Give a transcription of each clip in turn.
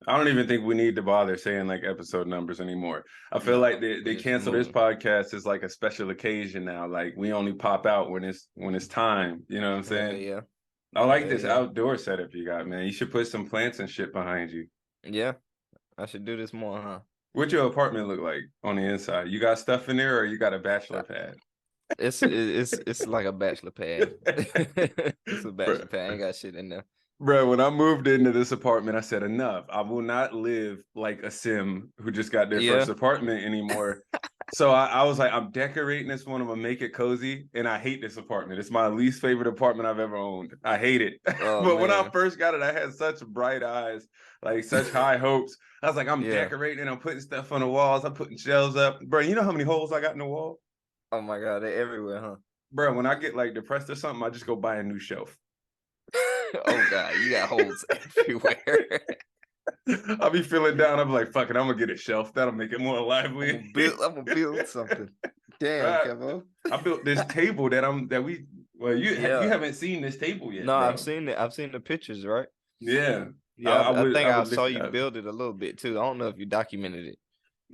I don't even think we need to bother saying like episode numbers anymore. I feel No, like they just cancel this move. podcast as like a special occasion now. Like we only pop out when it's time. You know what I'm Hell saying? yeah. I like Hell this yeah. outdoor setup you got, man. You should put some plants and shit behind you. Yeah. I should do this more, huh? What your apartment look like on the inside? You got stuff in there, or you got a bachelor Uh, pad? it's like a bachelor pad. It's a Bro, bachelor pad. I ain't got shit in there. bro, when I moved into this apartment, I said enough. I will not live like a sim who just got their first Yeah. apartment anymore. So I was like, I'm decorating this one. I'm gonna make it cozy, and I hate this apartment. It's my least favorite apartment I've ever owned. I hate it. Oh But when I man. first got it, I had such bright eyes, like such high hopes. I was like, I'm Yeah. decorating, I'm putting stuff on the walls, I'm putting shelves up. Bro, you know how many holes I got in the wall? Oh my God, they're everywhere, huh? Bro, when I get like depressed or something, I just go buy a new shelf. Oh God, you got holes everywhere. I'll be feeling down. I'm like, fuck it, I'm gonna get a shelf. That'll make it more lively. I'm gonna build something. Damn, Right. Kevo. I built this table that we well you Yeah. haven't seen this table No, yet, I've bro. seen it. I've seen the pictures, right? Yeah. Yeah, I I think I would saw lift it you up. build it a little bit too. I don't know if you documented it.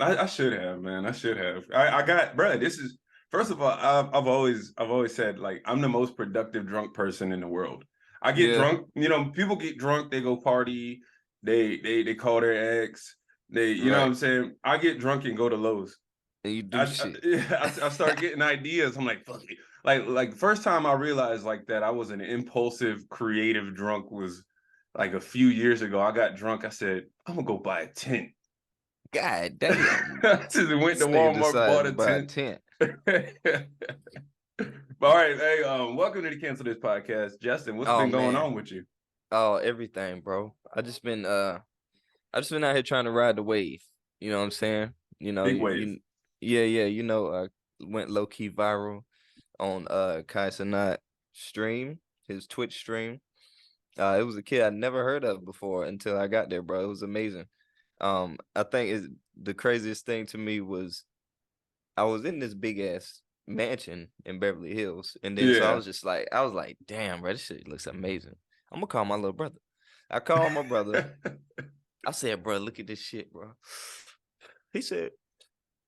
I should have, man. I should have. I got, bro. This is first of all, I've always said like I'm the most productive drunk person in the world. I get Yeah, drunk. You know, people get drunk. They go party. They call their ex. They, you know what right. I'm saying. I get drunk and go to Lowe's. And you do I shit. I start getting ideas. I'm like, fuck it. Like first time I realized like that I was an impulsive, creative drunk was like a few years ago. I got drunk. I said, I'm gonna go buy a tent. God damn. I just went to This nigga Walmart, decided bought to a buy a tent. tent. But all right, hey, welcome to the Cancel This podcast. Justin, what's Oh been going man. on with you? Oh, everything, bro. I just been out here trying to ride the wave. You know what I'm saying? You know, Big wave. yeah, yeah, went low key viral on Kai Cenat stream, his Twitch stream. It was a kid I never heard of before until I got there, bro. It was amazing. I think is the craziest thing to me was I was in this big ass mansion in Beverly Hills, and then so Yeah. I was like, damn, bro, this shit looks amazing. I'm gonna call my little brother. I called my brother. I said, bro, look at this shit, bro. He said,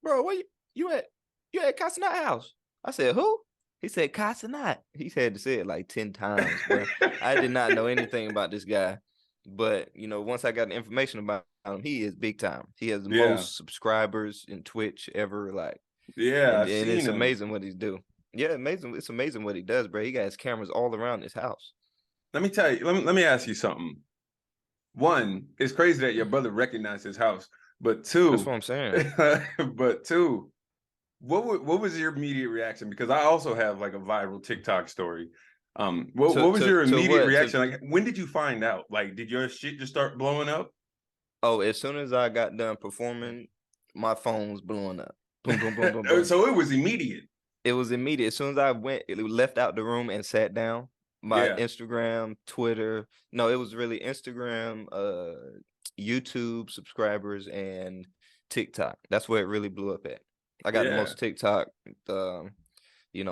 bro, where you at? You at Casanat house? I said, who? He said, Casanat. He had to say it like 10 times, bro. I did not know anything about this guy. But, once I got the information about him, he is big time. He has the Yeah. most subscribers in Twitch ever, like, Yeah, I've and seen it's him. amazing what he's do. Yeah, amazing. It's amazing what he does, bro. He got his cameras all around his house. Let me tell you, let me ask you something. One, it's crazy that your brother recognized his house, but That's what two, I'm saying. but two, what was your immediate reaction? Because I also have like a viral TikTok story. To What was to your to immediate what? reaction? Like, when did you find out? Like, did your shit just start blowing up? Oh, as soon as I got done performing, my phone was blowing up. Boom, boom, boom, boom, boom. So it was immediate. It was immediate. As soon as I left out the room and sat down, my Yeah, Instagram, Twitter. No, it was really Instagram, YouTube subscribers, and TikTok. That's where it really blew up at. I got the yeah, most TikTok,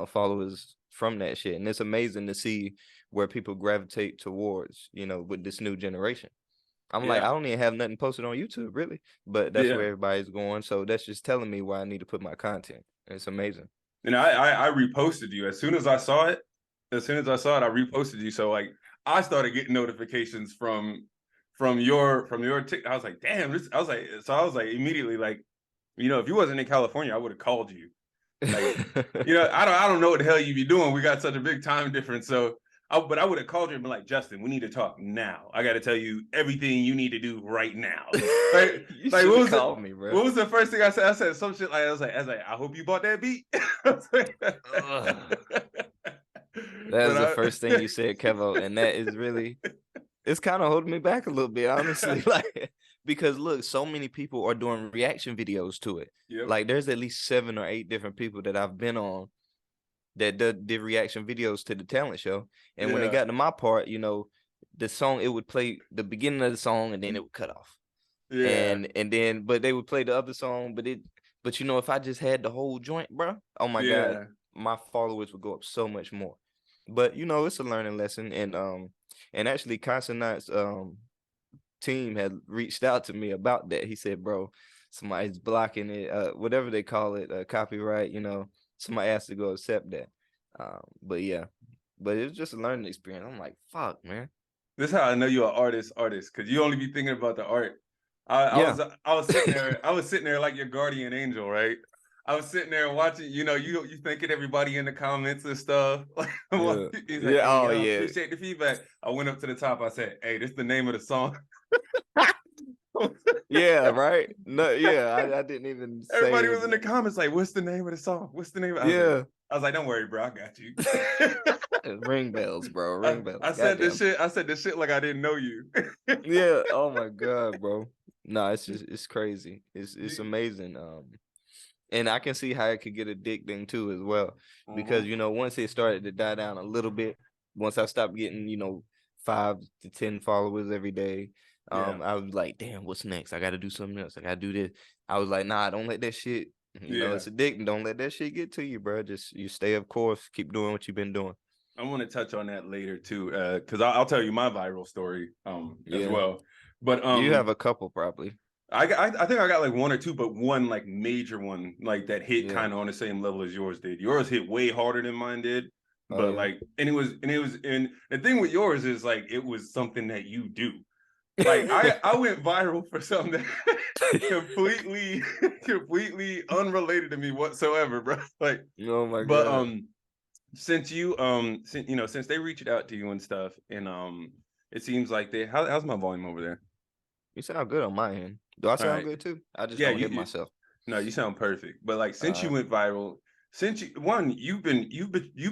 followers from that shit, and it's amazing to see where people gravitate towards, with this new generation. I'm like, I yeah, don't even have nothing posted on YouTube, really, but that's where yeah. everybody's going. So that's just telling me where I need to put my content. It's amazing. And I reposted you as soon as I saw it. As soon as I saw it, I reposted you. So like, I started getting notifications from your TikTok. I was like, damn. I was like immediately like, if you wasn't in California, I would have called you. Like, I don't know what the hell you be doing. We got such a big time difference. So, but I would have called you and been like, Justin, we need to talk now. I got to tell you everything you need to do right now. Like, You like should have called me, bro. what was the first thing I said? I said some shit like I was like, I hope you bought that beat. Ugh. That is But the first thing you said, Kevo, and that is it's kind of holding me back a little bit, honestly. Like, because look, so many people are doing reaction videos to it. yep, Like, there's at least 7 or 8 different people that I've been on that did reaction videos to the talent show. And when it yeah, got to my part, the song, it would play the beginning of the song and then it would cut off. yeah, And then but they would play the other song, but if I just had the whole joint, bro, oh my God, yeah, my followers would go up so much more. But it's a learning lesson, and actually Consonant's team had reached out to me about that. He said, "Bro, somebody's blocking it, whatever they call it, copyright. Somebody has to go accept that." But yeah, but it was just a learning experience. I'm like, fuck, man. This is how I know you're an artist, because you only be thinking about the art. I Yeah. was sitting there like your guardian angel, right? I was sitting there watching, you thinking everybody in the comments and stuff. Yeah. He's like, Yeah. "Hey, Oh I yeah. appreciate the feedback." I went up to the top. I said, "Hey, this is the name of the song." Yeah. Right. No. Yeah. I didn't even Everybody say. was in the comments like, "What's the name of the song? What's the name?" Yeah. I was like, "Don't worry, bro, I got you." Ring bells, bro. Ring bells. I said this Goddamn. shit. I said this shit like I didn't know you. Yeah. Oh my god, bro. No, it's crazy. It's You- amazing. And I can see how it could get addicting too as well. Because once it started to die down a little bit, once I stopped getting, 5 to 10 followers every day, Yeah. I was like, damn, what's next? I gotta do something else. I gotta do this. I was like, nah, don't let that shit, Yeah. it's addicting. Don't let that shit get to you, bro. Just you stay of course, keep doing what you've been doing. I want to touch on that later too, because I'll tell you my viral story as Yeah. well. But You have a couple probably. I think I got like one or two, but one like major one like that hit Yeah. kind of on the same level as yours did. Yours hit way harder than mine did, Oh, but yeah. like and the thing with yours is like it was something that you do. Like I went viral for something that completely unrelated to me whatsoever, bro. Like, Oh my but god. since since they reached out to you and stuff, and it seems like how's my volume over there? You sound good on my end. Do I sound right. good too? I just Yeah, don't hear myself. no, you sound perfect. But like since you went viral, you've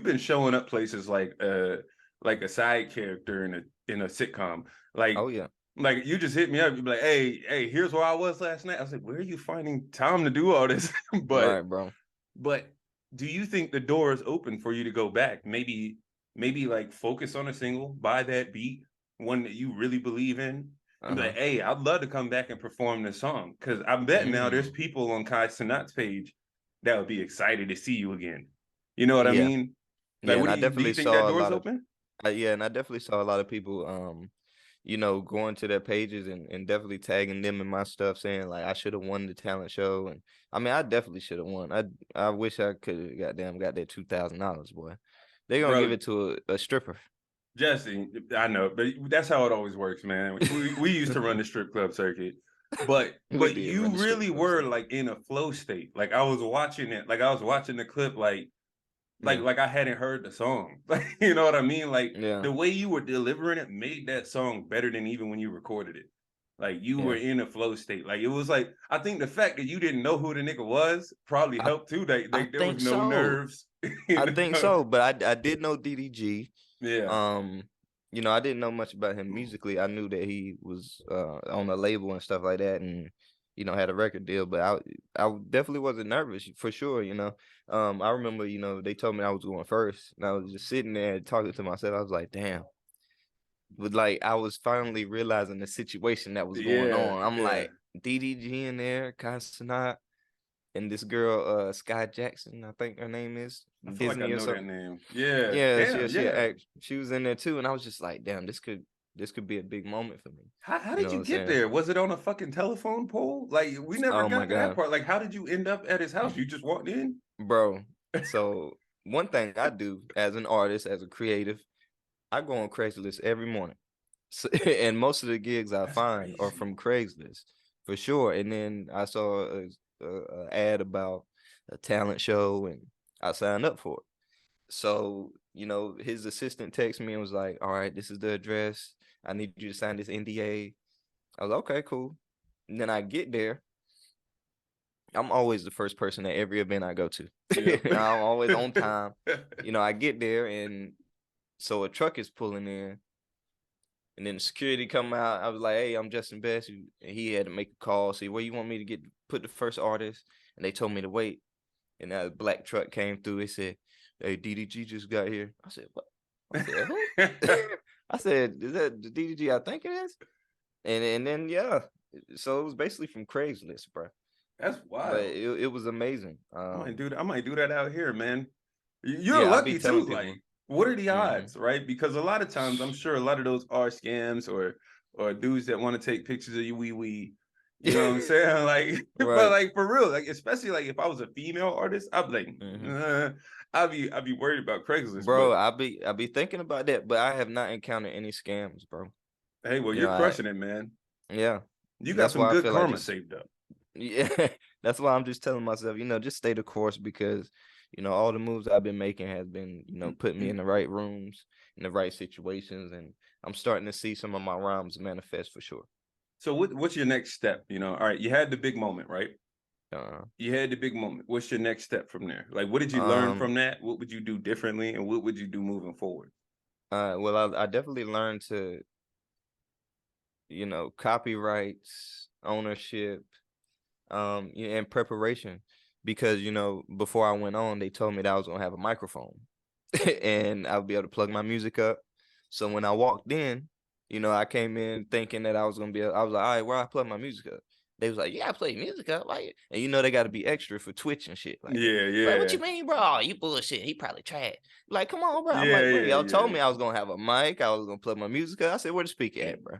been showing up places like a side character in a sitcom. Like Oh yeah. like you just hit me up, you'd be like, hey, here's where I was last night. I was like, where are you finding time to do all this? Right, bro. But do you think the door is open for you to go back? Maybe like focus on a single, buy that beat, one that you really believe in, and be like, hey, I'd love to come back and perform this song. Cause I bet now there's people on Kai Cenat's page that would be excited to see you again. You know what I mean? Like, Yeah, and I do definitely you think that saw a door's lot of open? yeah, and I definitely saw a lot of people going to their pages and definitely tagging them in my stuff saying like I should have won the talent show. And I mean I definitely should have won. I wish I could have got that $2,000, boy. They're gonna give Bro, it to a stripper. Jesse, I know, but that's how it always works, man. We used to run the strip club circuit, but We did you run the strip really club were circuit. like in a flow state. Like I was watching it, like I was watching the clip, like Yeah. like I hadn't heard the song. Like you know what I mean? Like Yeah. the way you were delivering it made that song better than even when you recorded it. Like you were in a flow state. Like it was like I think the fact that you didn't know who the nigga was probably I, helped too. I There was think no so. nerves. I think so, but I did know DDG. Yeah. I didn't know much about him musically. I knew that he was on a label and stuff like that, and had a record deal. But I definitely wasn't nervous for sure. I remember they told me I was going first, and I was just sitting there talking to myself. I was like, damn. But like I was finally realizing the situation that was going on. I'm like DDG in there, Consonant, and this girl, Sky Jackson, I think her name is, I feel like I Disney or know that something. name. Yeah. Yeah, Damn, yeah. she was in there too, and I was just like, damn, this could be a big moment for me. How You did know you what I'm get saying? there? Was it on a fucking telephone pole? Like we never Oh my got to that god, part. Like how did you end up at his house? You just walked in? bro. So one thing I do as an artist, as a creative, I go on Craigslist every morning. So, and most of the gigs I That's find are crazy. from Craigslist for sure. And then I saw a ad about a talent show, and I signed up for it. So, his assistant texted me and was like, all right, this is the address. I need you to sign this NDA. I was like, okay, cool. And then I get there. I'm always the first person at every event I go to. Yep. I'm always on time. I get there, and so a truck is pulling in. And then the security come out. I was like, hey, I'm Justin Best. And he had to make a call, see where you want me to put the first artist. And they told me to wait. And that black truck came through. They said, hey, DDG just got here. I said, what? I said, who? I said, is that the DDG I think it is? And then, yeah. So it was basically from Craigslist, bro. That's But wild. it was amazing. I might do that out here, man. You're Yeah, I be lucky too. telling people. Like, what are the odds, right? Because a lot of times, I'm sure a lot of those are scams, or or dudes that want to take pictures of you wee wee. You know what I'm saying? Like, but Right. like for real, like especially like if I was a female artist, I'd be like, I'd be worried about Craigslist. Bro, But I be thinking about that, but I have not encountered any scams, bro. hey, well, You you're know, crushing it, man. yeah. You got That's some why I good feel like karma just saved up. yeah. That's why I'm just telling myself, just stay the course because all the moves I've been making has been, putting me in the right rooms, in the right situations, and I'm starting to see some of my rhymes manifest for sure. So what's your next step? All right, you had the big moment, right? Uh, You had the big moment. What's your next step from there? Like, what did you learn um, from that? What would you do differently, and what would you do moving forward? well, I definitely learned to, copyrights, ownership, and preparation, because before I went on, they told me that I was gonna have a microphone, and I'll be able to plug my music up. So when I walked in, I came in thinking that I was gonna I was like, all right, where I plug my music up? They was like, yeah, I play music up, like, and they got to be extra for Twitch and shit. Yeah, Like, what yeah, you mean, bro? Oh, you bullshit. He probably tried. Like, come on, bro. I'm yeah, like, bro, yeah, y'all told yeah. me I was gonna have a mic. I was gonna plug my music up. I said, where the speaker at, bro?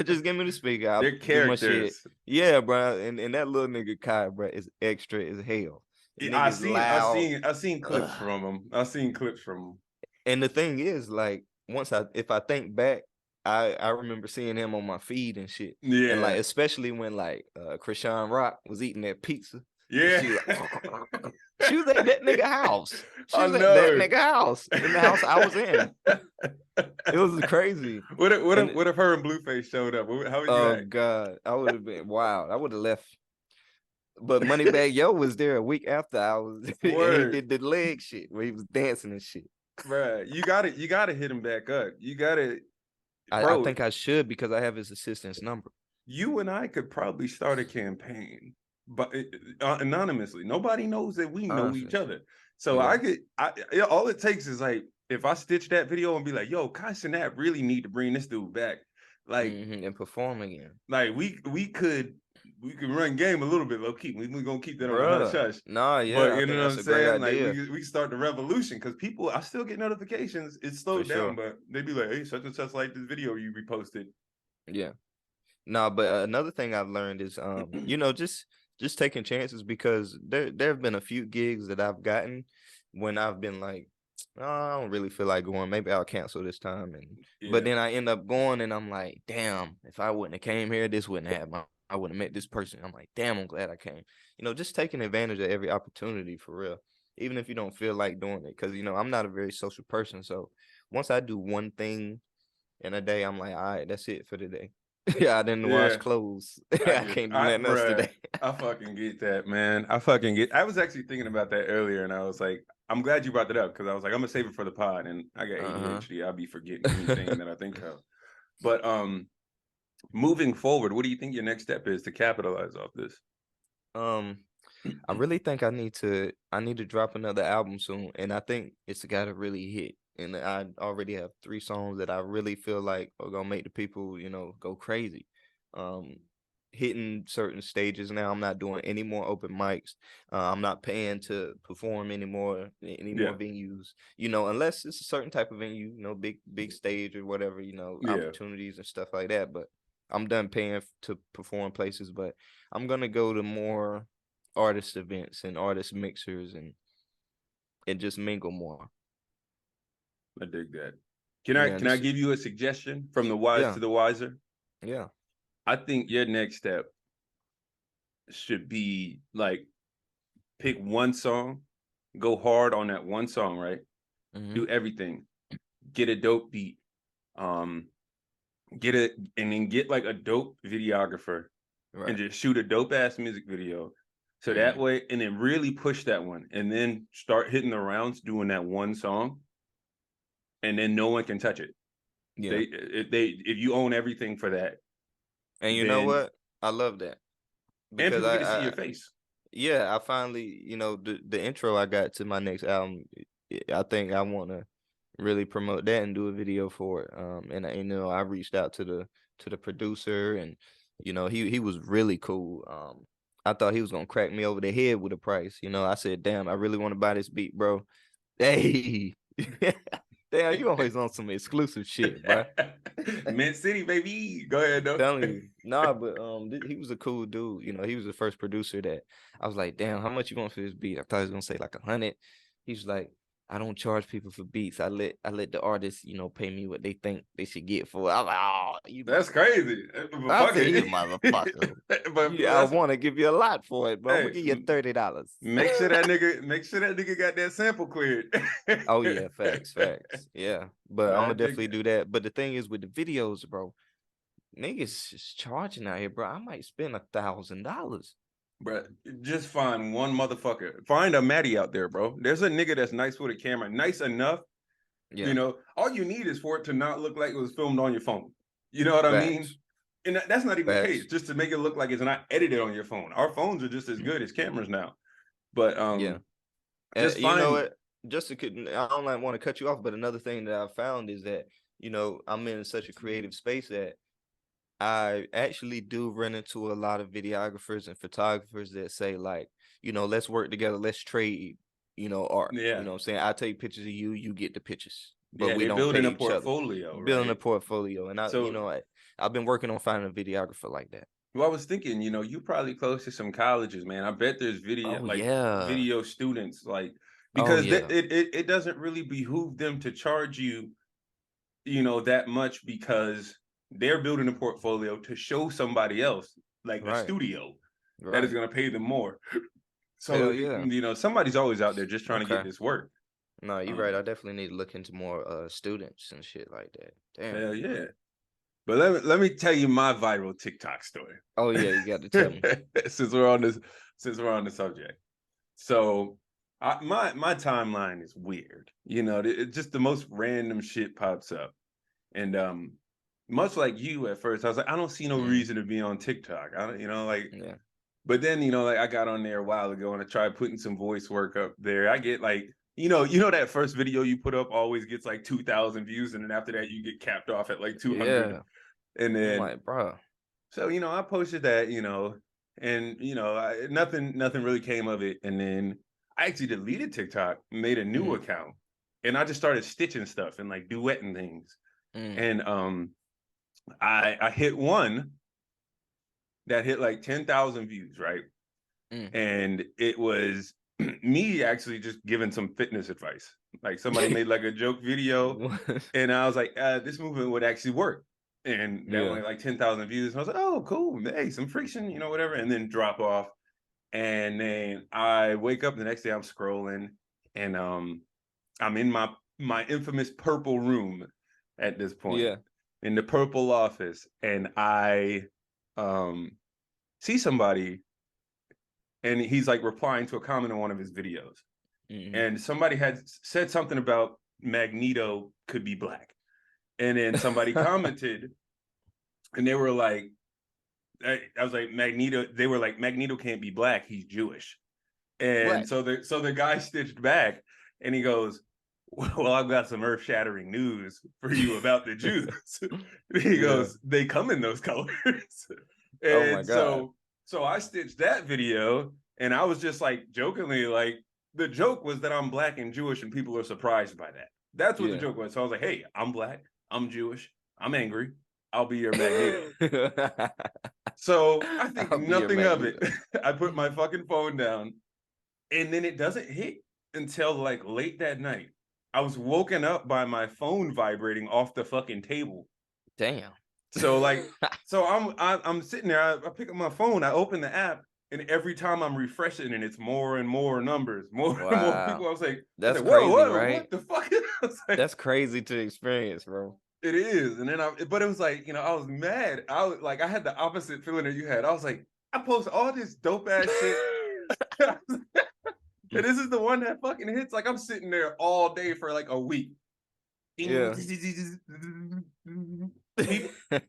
Just give me the speaker. I'll They're do my shit. characters. Yeah, bro. And that little nigga Kai, bro, is extra as hell. The Yeah, nigga's loud. I seen clips Ugh. from them. I seen clips from And the thing is, like, if I think back, I remember seeing him on my feed and shit. them. And like, Yeah, especially when like Krishan Rock was eating that pizza and yeah. she was like, she was at that nigga house. She I was at that know. nigga house in the house I was in. It was crazy. And What if her and Blueface showed up? How would you oh act? God, I would have been wild. I would have left. But Moneybag Yo was there a week after I was, and he Word, did the leg shit where he was dancing and shit. bruh. You gotta hit him back up. You gotta, I bro. think I should because I have his assistant's number. You and I could probably start a campaign, but anonymously. Nobody knows that we know each Honestly, other. So yeah. all it takes is like if I stitch that video and be like, "Yo, Kai Cenat really need to bring this dude back." Like, And perform again, we could run game a little bit low key. We're gonna keep that on the hush bruh. hush. Nah, But yeah, I you know think what that's I'm a great saying? Like idea we can start the revolution because people, I still get notifications. It's for slowed down, sure. but they be like, "Hey, such and such like this video you reposted." Yeah. Nah, but another thing I've learned is, just taking chances because there have been a few gigs that I've gotten when I've been like, oh, I don't really feel like going. Maybe I'll cancel this time, but Yeah, then I end up going, and I'm like, damn, if I wouldn't have came here, this wouldn't have happened. I wouldn't have met this person. I'm like, damn, I'm glad I came. Just taking advantage of every opportunity for real, even if you don't feel like doing it, because I'm not a very social person. So once I do one thing in a day, I'm like, all right, that's it for today. Yeah, I didn't wash yeah. clothes. I I get, can't do nothing else bruh, today. I fucking get that, man. I was actually thinking about that earlier, and I was like, I'm glad you brought that up because I was like, I'm gonna save it for the pod, and I got Uh-huh. ADHD. I'll be forgetting anything that I think of. But moving forward, what do you think your next step is to capitalize off this? um, I really think I need to drop another album soon, and I think it's gotta really hit. And I already have 3 songs that I really feel like are gonna make the people, go crazy. Um, Hitting certain stages now. I'm not doing any more open mics. I'm not paying to perform anymore, any more Yeah, venues. Unless it's a certain type of venue, big stage or whatever. yeah. Opportunities and stuff like that. But I'm done paying to perform places. But I'm gonna go to more artist events and artist mixers and just mingle more. I dig that. Can I Yeah, can I give you a suggestion from the wise yeah, to the wiser? yeah. I think your next step should be like pick one song, go hard on that one song, right? Hmm. Do everything. Get a dope beat. Um, get it and then get like a dope videographer and Right. just shoot a dope ass music video. So that Hmm. way, and then really push that one and then start hitting the rounds doing that one song, and then no one can touch it. Yeah. If you own everything for that, And you know then what? I love that and because people get to see your face. yeah, I finally, the intro I got to my next album. I think I want to really promote that and do a video for it. I reached out to the producer, and he was really cool. I thought he was gonna crack me over the head with a price. I said, damn, I really want to buy this beat, bro. Hey, Damn, you always on some exclusive shit, bro. Mint City, baby. Go ahead, though. Telling you, nah, but he was a cool dude. You know, he was the first producer that I was like, damn, how much you want for this beat? I thought he was gonna say like 100. He's like, I don't charge people for beats. I let the artists, you know, pay me what they think they should get for it. I'm like, oh, you That's crazy. But I fuck said, you it. motherfucker. But Yeah, I that's, want to give you a lot for it, but I'm hey, gonna give you $30. make sure that nigga got that sample cleared. Oh yeah, facts. Yeah, but I'm I gonna dig definitely it. do that. But the thing is with the videos, bro, niggas is charging out here, bro. I might spend $1,000. Bro, just find one motherfucker. Find a Matty out there, bro. There's a nigga that's nice with a camera, nice enough. Yeah, You know, all you need is for it to not look like it was filmed on your phone. You know what I mean? facts, And that's not even the case. facts. Just to make it look like it's not edited on your phone. Our phones are just as good as cameras now. But Yeah, just you know find. what? I don't like want to cut you off, but another thing that I found is that I'm in such a creative space that I actually do run into a lot of videographers and photographers that say like, let's work together, let's trade, art. You Yeah. know what I'm saying? I take pictures of you, you get the pictures, but Yeah, we they're don't pay building a each other. portfolio, Building a right? portfolio. And So I've been working on finding a videographer like that. well, I was thinking, you probably close to some colleges, man. I bet there's Oh yeah. video students, like, Oh because yeah. it doesn't really behoove them to charge you, that much, because they're building a portfolio to show somebody else, like a Right. studio, that is Right. going to pay them more. So, Hell yeah. somebody's always out there just trying to get Okay. this work. No, you're right. Um, I definitely need to look into more students and shit like that. Damn. Hell yeah. But let me tell you my viral TikTok story. Oh yeah, you got to tell me. since we're on this since we're on the subject. So my timeline is weird. It's just the most random shit pops up. And much like you at first, I was like, I don't see no reason to be on TikTok. I don't, like, Yeah. but then, like, I got on there a while ago and I tried putting some voice work up there. I get like, that first video you put up always gets like 2,000 views, and then after that you get capped off at like 200. Yeah. And I'm then, like, bro. so, I posted that, and nothing really came of it. And then I actually deleted TikTok, made a new account, and I just started stitching stuff and like duetting things. And I hit one that hit like 10,000 views, right? And it was me actually just giving some fitness advice. Like, somebody made like a joke video, and I was like, this movement would actually work. And that went like 10,000 views. And I was like, oh, cool. Hey, some friction, whatever. And then drop off. And then I wake up the next day, I'm scrolling, and I'm in my infamous purple room at this point, Yeah. in the purple office, and I see somebody, and he's like replying to a comment on one of his videos. And somebody had said something about Magneto could be black. And then somebody commented, and they were like, I was like, Magneto, they were like, Magneto can't be black, he's Jewish. And so the guy stitched back, and he goes, well, I've got some earth-shattering news for you about the Jews. He goes, they come in those colors. Oh my And God. so I stitched that video, and I was just like jokingly, like, the joke was that I'm black and Jewish, and people are surprised by that. That's what the joke was. So I was like, hey, I'm black, I'm Jewish, I'm angry, I'll be your Magneto. So I think nothing of it. I put my fucking phone down, and then it doesn't hit until like late that night. I was woken up by my phone vibrating off the fucking table. Damn. So like, so I'm sitting there. I pick up my phone. I open the app, and every time I'm refreshing, and it's more and more numbers, more and more people. I was like, That's whoa, crazy, right? what the fuck? I was like, That's crazy to experience, bro. it is. And then but it was like, I was mad. I had the opposite feeling that you had. I was like, I post all this dope ass shit. And this is the one that fucking hits. Like, I'm sitting there all day for like a week. Yeah. People,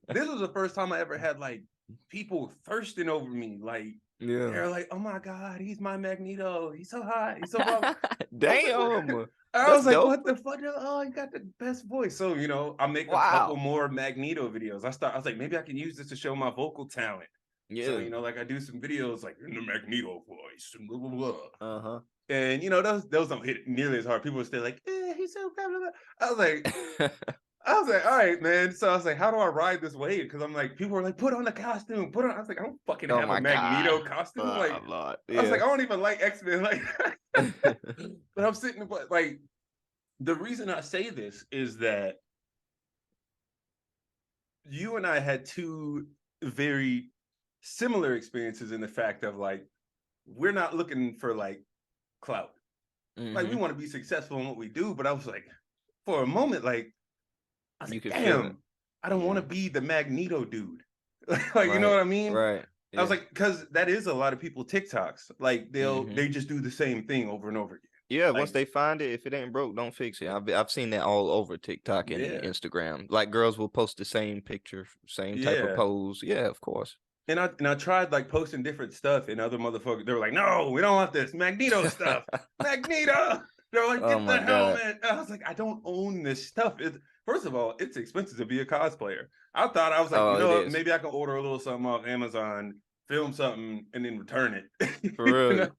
this was the first time I ever had like people thirsting over me. Like, they're like, oh my God, he's my Magneto. He's so hot. He's so hot. Damn. I was like, dope. what the fuck? Oh, he got the best voice. So, I make a couple more Magneto videos. I was like, maybe I can use this to show my vocal talent. Yeah. So, like, I do some videos like in the Magneto voice and blah, blah, blah. Uh-huh. And, those don't hit nearly as hard. People are still like, he said blah, blah, blah. I was like, all right, man. So I was like, how do I ride this wave? Because I'm like, people are like, put on the costume, put on. I was like, I don't fucking Oh have a my God. Magneto costume. Like, Oh, Lord. I was like, Yeah. I don't even like X-Men. Like, but I'm sitting like, the reason I say this is that you and I had two very similar experiences in the fact of like, we're not looking for like clout. Like, we want to be successful in what we do. But I was like, for a moment, like, I was You like, could feel it. damn, I don't want to be the Magneto dude. Like, you know Right. what I mean? Right. I was Yeah. like, because that is a lot of people TikToks. Like, Mhm. they just do the same thing over and over again. Yeah, Like, once they find it, if it ain't broke, don't fix it. I've seen that all over TikTok and yeah, Instagram. Like girls will post the same picture, same type of yeah. pose. Yeah, of course. And I tried like posting different stuff, and other motherfuckers, they were like, no, we don't want this Magneto stuff. Magneto. They're like, Oh get the my God. helmet. And I was like, I don't own this stuff. First of all, it's expensive to be a cosplayer. I thought, I was like, you Oh, it know what? is. Maybe I can order a little something off Amazon, film something, and then return it. For You real. know?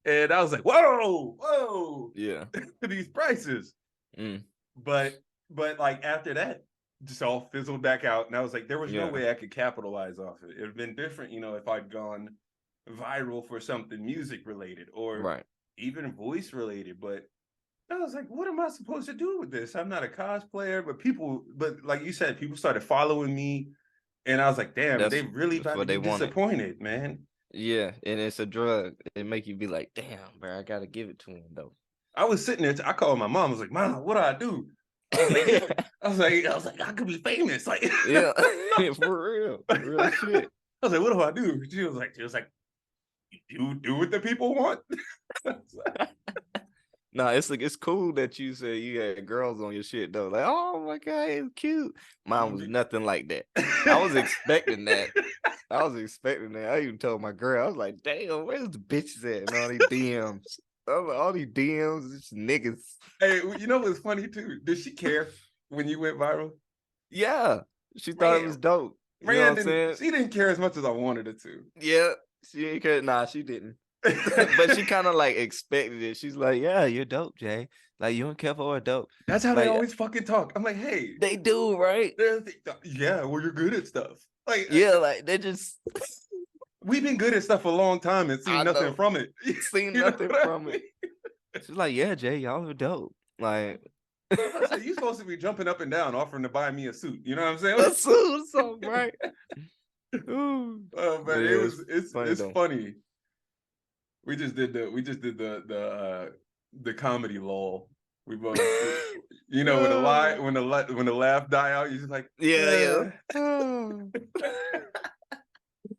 And I was like, whoa, Yeah. these prices. Mm. But like after that, just all fizzled back out. And I was like, there was no Yeah. way I could capitalize off it. It would have been different, if I'd gone viral for something music related or Right. even voice related. But I was like, what am I supposed to do with this? I'm not a cosplayer, but like you said, people started following me. And I was like, damn, they really That's about to what they be wanted. disappointed, man. Yeah, and it's a drug. It make you be like, damn, bro, I gotta give it to him though. I was sitting there, I called my mom, I was like, Mom, what do I do? I was like, I could be famous. Like, Yeah, for real shit. I was like, what do I do? She was like, you do what the people want. No, it's like it's cool that you say you had girls on your shit though. Like, oh my God, it's cute. Mine was nothing like that. I was expecting that. I even told my girl, I was like, damn, where's the bitches at? And all these DMs. I was like, all these DMs, it's niggas. Hey, you know what's funny too? Did she care when you went viral? Yeah. She thought it was dope. You know what I'm saying? She didn't care as much as I wanted her to. Yeah. She ain't care. Nah, she didn't. But she kind of like expected it. She's like, yeah, you're dope, Jay. Like, you don't care for her dope. That's how they Like, always fucking talk. I'm like, hey. they do, right? Yeah, well, you're good at stuff. Like, yeah, like they just we've been good at stuff for a long time and seen nothing from it. Seen nothing from it. She's like, yeah, Jay, y'all are dope. Like, you supposed to be jumping up and down, offering to buy me a suit. You know what I'm saying? A suit, so right. But yeah, it's funny. We just did the comedy lull. We both, when the laugh die out, you're just like, yeah.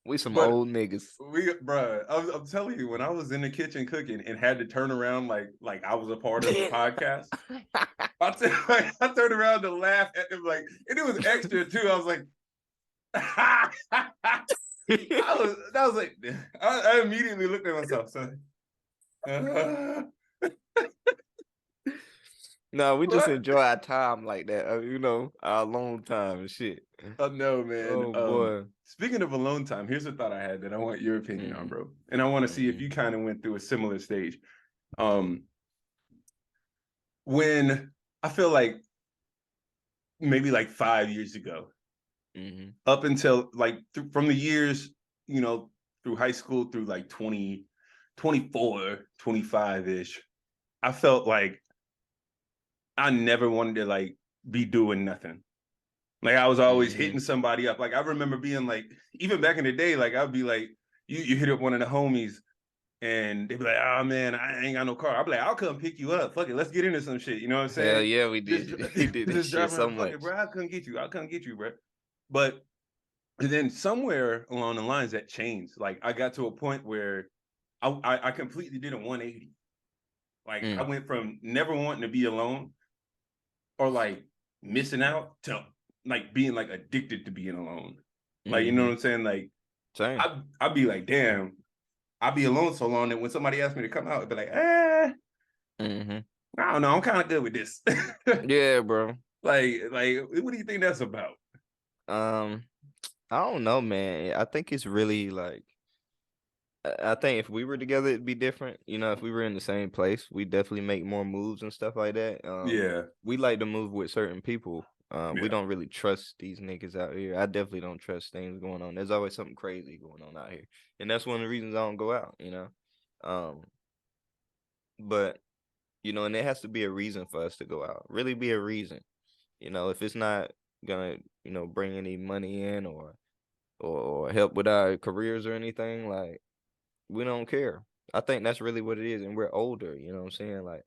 We some old niggas. I'm telling you, when I was in the kitchen cooking and had to turn around like I was a part of the podcast, I turned around to laugh at them and it was extra too. I was like, I immediately looked at myself. So, no, we just enjoy our time like that. Our alone time and shit. I know, man. Oh boy. Speaking of alone time, here's a thought I had that I want your opinion on, bro. And I want to see if you kind of went through a similar stage. When I feel like maybe like 5 years ago, up until from the years, through high school through like 20, 24, 25-ish, I felt like I never wanted to be doing nothing. Like I was always hitting somebody up. Like I remember being like, even back in the day, like I'd be like, you hit up one of the homies and they'd be like, oh man, I ain't got no car. I'd be like, I'll come pick you up. Fuck it, let's get into some shit. You know what I'm saying? Hell yeah, we did. We did this shit so much. Bro, I'll come get you, bro. But then somewhere along the lines that changed. Like I got to a point where I completely did a 180. Like I went from never wanting to be alone or like missing out to like being like addicted to being alone. Like, you know what I'm saying? Like I'd be like, damn, I'd be alone so long that when somebody asked me to come out, I'd be like, I don't know, I'm kind of good with this. Yeah, bro. Like, what do you think that's about? I don't know, man. I think it's really like I think if we were together, it'd be different. You know, if we were in the same place, we definitely make more moves and stuff like that. Yeah, We like to move with certain people. We yeah, don't really trust these niggas out here. I definitely don't trust things going on. There's always something crazy going on out here, and that's one of the reasons I don't go out. You know, um, but you know, and there has to be a reason for us to go out. Really, be a reason. You know, if it's not gonna, you know, bring any money in or help with our careers or anything, like we don't care. I think that's really what it is, and we're older. You know what I'm saying? Like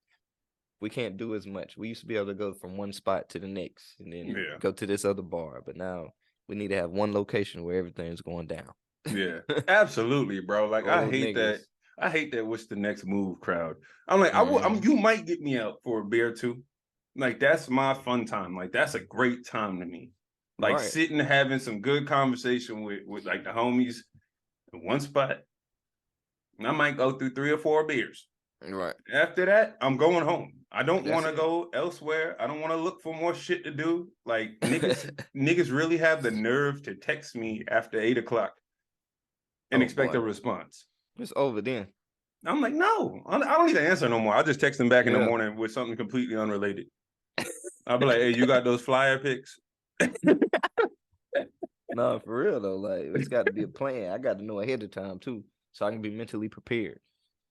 we can't do as much. We used to be able to go from one spot to the next, and then yeah, go to this other bar, but now we need to have one location where everything's going down. yeah. Absolutely, bro. Like I Old hate niggas. that. I hate that. What's the next move crowd? I'm like, Hmm. you might get me out for a beer too. Like that's my fun time. Like that's a great time to me. Like Right. sitting having some good conversation with like the homies in one spot. I might go through 3 or 4 beers. Right. After that, I'm going home. I don't That's want to it. go elsewhere. I don't want to look for more shit to do. Like niggas really have the nerve to text me after 8 o'clock and Oh expect a boy, response. it's over then. I'm like, no, I don't need to answer no more. I'll just text them back in the Yeah. morning with something completely unrelated. I'll be like, hey, you got those flyer pics? No, for real though. Like it's got to be a plan. I got to know ahead of time too, so I can be mentally prepared.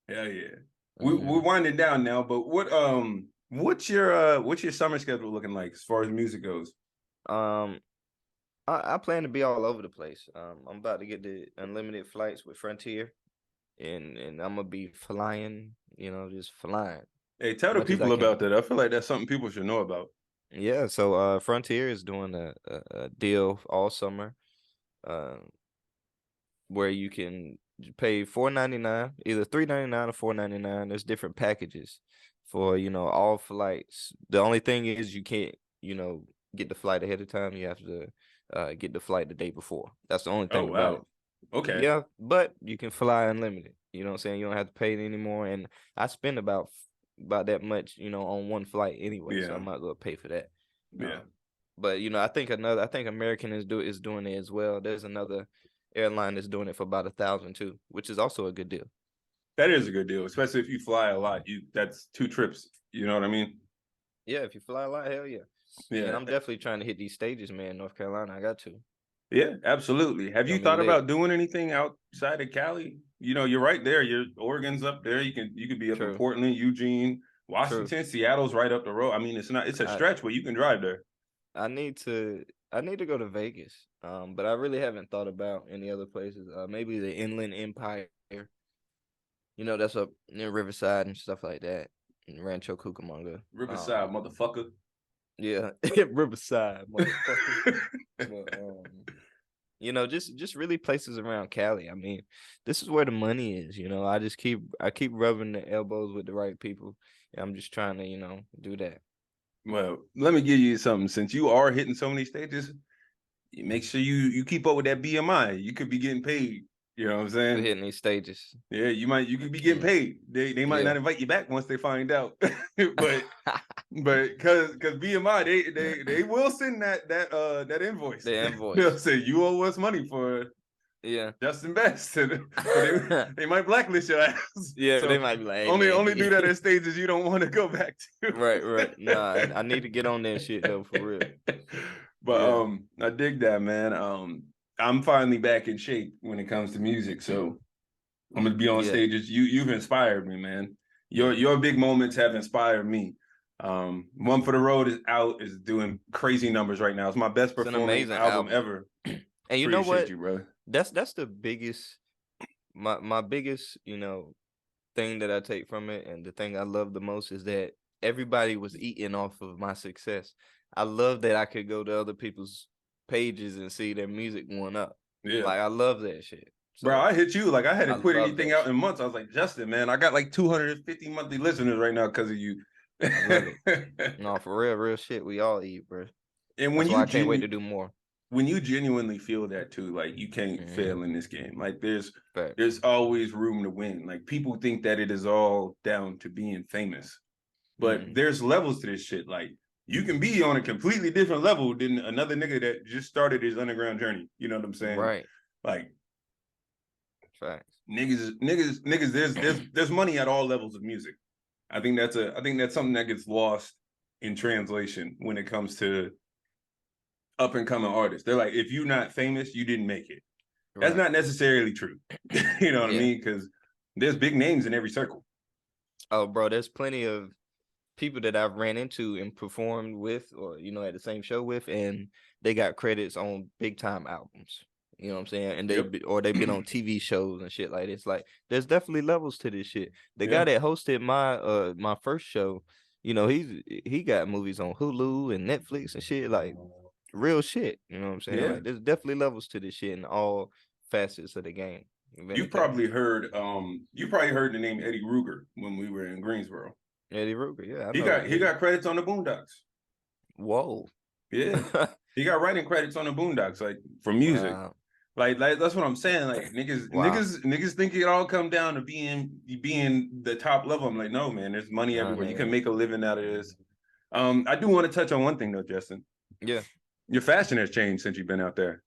Hell yeah. We're Hmm. winding down now, but what's your summer schedule looking like as far as music goes? Um, I plan to be all over the place. I'm about to get the unlimited flights with Frontier, and I'm gonna be flying. You know, just flying Hey, tell the much as I people can. about that. I feel like that's something people should know about. Yeah. So Frontier is doing a deal all summer, uh, where you can pay $4.99, either $3.99 or $4.99. There's different packages for all flights. The only thing is you can't get the flight ahead of time. You have to get the flight the day before. That's the only Oh thing about it. wow. Okay. Yeah, but you can fly unlimited. You know what I'm saying? You don't have to pay it anymore. And I spend about that much, on one flight anyway, so I Yeah. might as well pay for that. Yeah. Um, but I think American is doing it as well. There's another airline that's doing it for about 1,000 too, which is also a good deal. That is a good deal, especially if you fly a lot. That's 2 trips. You know what I mean? Yeah, if you fly a lot, hell yeah. And Yeah. I'm definitely trying to hit these stages, man. North Carolina, I got to. Yeah, absolutely. Have you Gonna be thought lit. about doing anything outside of Cali? You know, you're right there. Your Oregon's up there. You could be up in True, Portland, Eugene, true. Washington, Seattle's right up the road. I mean, it's a I stretch where you can drive there. I need to go to Vegas. But I really haven't thought about any other places. Maybe the Inland Empire. That's up near Riverside and stuff like that. And Rancho Cucamonga. Riverside, motherfucker. Yeah, Riverside, motherfucker. But just really places around Cali. I mean, this is where the money is. I keep rubbing the elbows with the right people. And I'm just trying to do that. Well, let me give you something. Since you are hitting so many stages, you make sure you keep up with that BMI. You could be getting paid. You know what I'm For saying? hitting these stages. Yeah, you could be getting Mm, paid. They might yeah. not invite you back once they find out. but because BMI they will send that invoice. The They'll invoice. say you owe us money for Yeah. Justin Best, so they might blacklist your ass. Yeah, they So might be like, hey only man, only do that at stages you don't want to go back to. right, right. Nah, I need to get on that shit though, for real. But Yeah. I dig that, man. I'm finally back in shape when it comes to music, so I'm gonna be on Yeah. stages. You've inspired me, man. Your Hmm. your big moments have inspired me. One for the Road is doing crazy numbers right now. It's my best It's an performing amazing album album. ever. And you know Appreciate what? you, bro. That's the biggest my biggest, thing that I take from it, and the thing I love the most is that everybody was eating off of my success. I love that I could go to other people's pages and see their music going up. Yeah. Like I love that shit. Bro, So I hit you like I I hadn't put love anything that out in shit. months. I was like, Justin, man, I got like 250 monthly listeners right now because of you. I love it. No, for real, real shit. We all eat, bro. And That's why I can't wait to do more. when you genuinely feel that too, like you can't Hmm. fail in this game. Like there's Facts. there's always room to win. Like people think that it is all down to being famous, but Hmm. there's levels to this shit. Like you can be on a completely different level than another nigga that just started his underground journey. You know what I'm saying? Right. Like Facts. Niggas. There's money at all levels of music. I think that's something that gets lost in translation when it comes to up and coming artists. They're like, if you're not famous, you didn't make it. That's Right. not necessarily true. You know what I Yeah. mean? Because there's big names in every circle. Oh, bro, there's plenty of people that I've ran into and performed with, or at the same show with, and they got credits on big time albums. You know what I'm saying? And Yep. they've been on TV shows and shit like this. Like, there's definitely levels to this shit. The Yeah. guy that hosted my first show, he got movies on Hulu and Netflix and shit, like real shit. You know what I'm saying? Yeah. Like, there's definitely levels to this shit in all facets of the game. You probably heard the name Eddie Ruger when we were in Greensboro. Eddie Ruger, yeah, He got credits on the Boondocks. Whoa. Yeah. He got writing credits on the Boondocks, like for music. Wow. Like that's what I'm saying. Like niggas think it all come down to being the top level. I'm like, no, man, there's money everywhere. You can make a living out of this. I do want to touch on one thing though, Justin. Yeah. Your fashion has changed since you've been out there.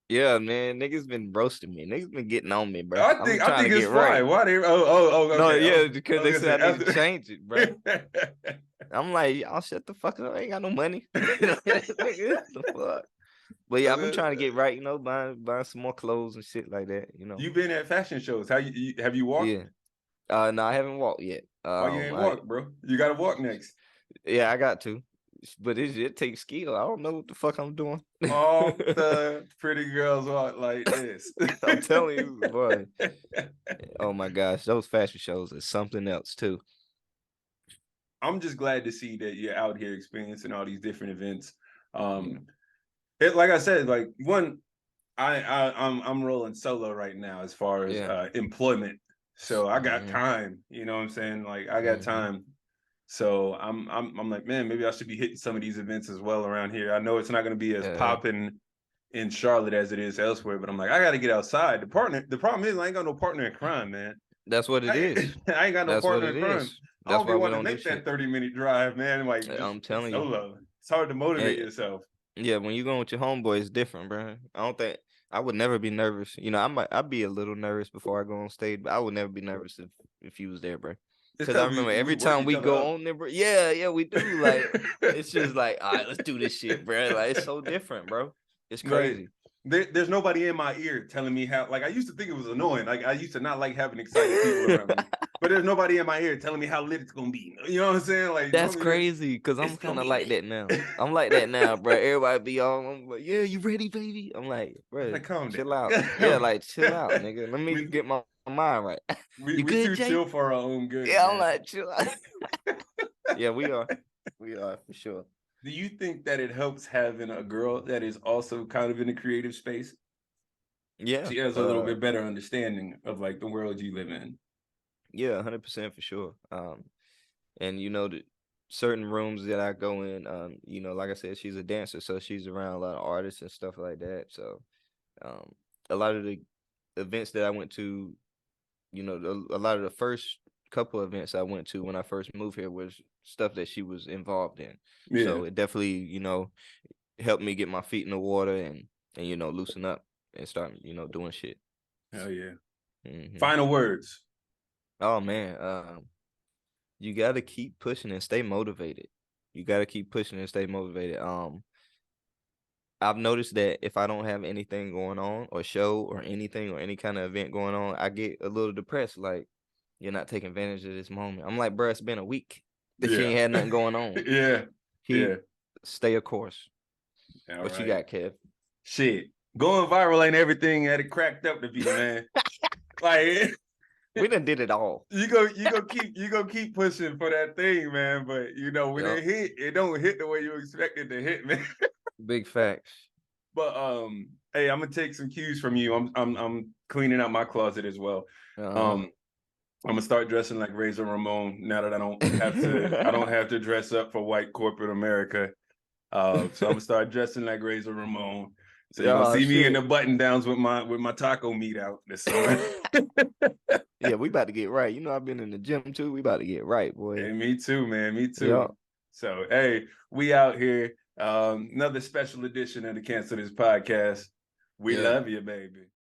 Yeah, man, niggas been roasting me. Niggas been getting on me, bro. I think it's fine. Why they? Okay. No, yeah, because they said I need after- to change it, bro. I'm like, y'all shut the fuck up. I ain't got no money. The fuck? But yeah, I've been trying to get right, buying some more clothes and shit like that. You've been at fashion shows. How you have you walked? Yeah. No, I haven't walked yet. Why you ain't walk, bro? You gotta walk next. Yeah, I got to. But it takes skill. I don't know what the fuck I'm doing. All the pretty girls walk like this. I'm telling you, boy. Oh my gosh, those fashion shows are something else too. I'm just glad to see that you're out here experiencing all these different events. Like I said, like one, I'm rolling solo right now as far as employment. So I got time. You know what I'm saying? Like I got time. So I'm like, man, maybe I should be hitting some of these events as well around here. I know it's not going to be as popping in Charlotte as it is elsewhere, but I'm like, I got to get outside. The problem is I ain't got no partner in crime, man. That's what it is. I ain't got no partner in crime. I don't want to make that 30-minute drive, man. Like I'm telling you, it's hard to motivate yourself. Yeah, when you're going with your homeboy, it's different, bro. I would never be nervous. I'd be a little nervous before I go on stage, but I would never be nervous if you was there, bro. Because I remember every time we go on there, bro. Yeah, we do. Like, it's just like, all right, let's do this shit, bro. Like, it's so different, bro. It's crazy. There's nobody in my ear telling me how. Like, I used to think it was annoying. Like, I used to not like having excited people around me. But there's nobody in my ear telling me how lit it's gonna be. You know what I'm saying? Like, that's crazy. Because I'm kind of like that now. I'm like that now, bro. Everybody be all, I'm like, yeah, you ready, baby? I'm like, bro, chill out. Yeah, like, chill out, nigga. Let me get my mind right. We too chill for our own good. Yeah, man. I'm like, chill out. Yeah, we are for sure. Do you think that it helps having a girl that is also kind of in a creative space? Yeah, she has a little bit better understanding of like the world you live in. Yeah, 100% for sure. And the certain rooms that I go in, like I said, she's a dancer, so she's around a lot of artists and stuff like that. So, a lot of the events that I went to, a lot of the first couple of events I went to when I first moved here was stuff that she was involved in. Yeah. So it definitely, helped me get my feet in the water and loosen up and start, doing shit. Hell yeah. Final words. Oh man, you gotta keep pushing and stay motivated. I've noticed that if I don't have anything going on, or show, or anything, or any kind of event going on, I get a little depressed. Like, you're not taking advantage of this moment. I'm like, bro, it's been a week that she ain't had nothing going on. Stay a course. What you got, Kev? Shit, going viral ain't everything that it cracked up to be, man. Like. We done did it all. You go keep pushing for that thing, man. But when it hit, it don't hit the way you expect it to hit, man. Big facts. But hey, I'm gonna take some cues from you. I'm cleaning out my closet as well. I'm gonna start dressing like Razor Ramon now that I don't have to dress up for white corporate America. So I'm gonna start dressing like Razor Ramon. So you're gonna see me in the button downs with my taco meat out this summer. Yeah, we about to get right. I've been in the gym too. We about to get right, boy. Hey, me too, man. Me too. Yeah. So hey, we out here. Another special edition of the Cancel This podcast. We love you, baby.